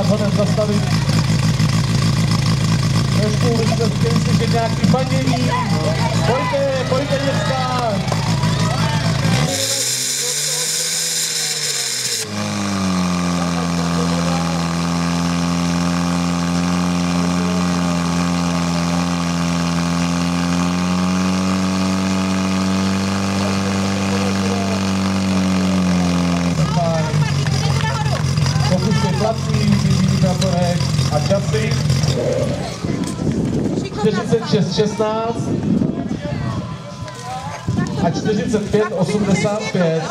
rád honem zastavit. Trošku byste chtěli slyšet nějaký panění. Pojďte děcka. Plací, praporek a časy 46:16 a 45:85.